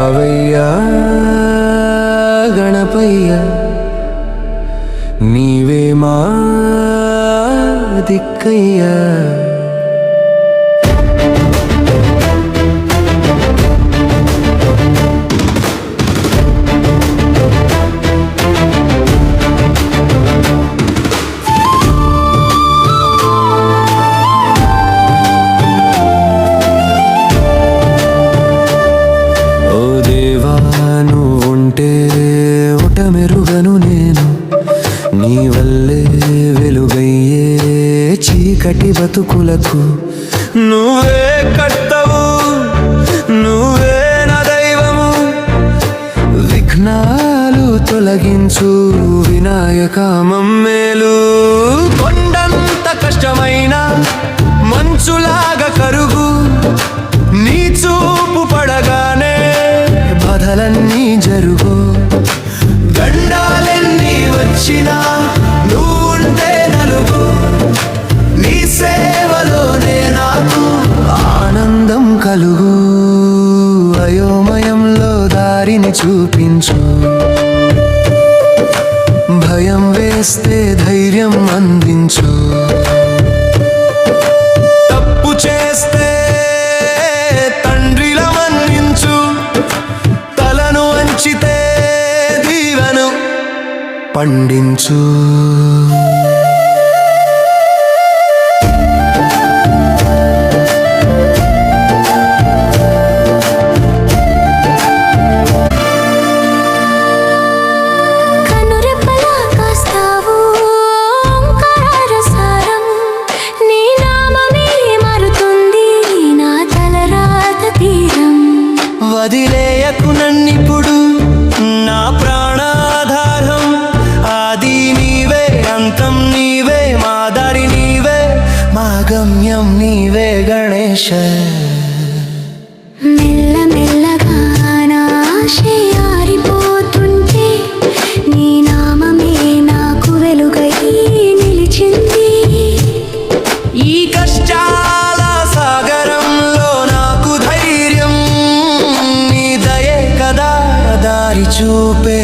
రావయ్యా గణపయ్య, నీవే మా దిక్కయ్యా. మెరుగను నేను నీ వల్లే వెలుగయ్యే చీకటి బతుకులకు. నువ్వే కర్తవు, నువ్వే నా దైవము, విఘ్నాలు తొలగించు వినాయక మమ్మేలు. కొండంత కష్టమైన మంచులాగా కరుగు, నీ చూపు పడగానే బాధలన్నీ జరుగు. గండాలెన్ని వచ్చినా నువ్వుంటే నలుగు, నీ సేవలోనే నాకు ఆనందం కలుగు. అయోమయంలో దారిని చూపించు, భయం వేస్తే ధైర్యం అందించు. తప్పు చేస్తే తండ్రిలా మన్నించు, తలను వంచితే పండించు. వదిలేయకు నన్నిప్పుడు నా ప్రాణాధారం, ఆది నీవే అంతం నీవే, మా దారి నీవే మా గమ్యం నీవే గణేశ. మెల్లమెల్లగా నా ఆశయారిపోతుంటే నీ నామమే నాకు వెలుగై నిలిచింది. ఈ కష్టాల సాగరంలో నాకు ధైర్యం నీ దయే కదా దారి చూపే.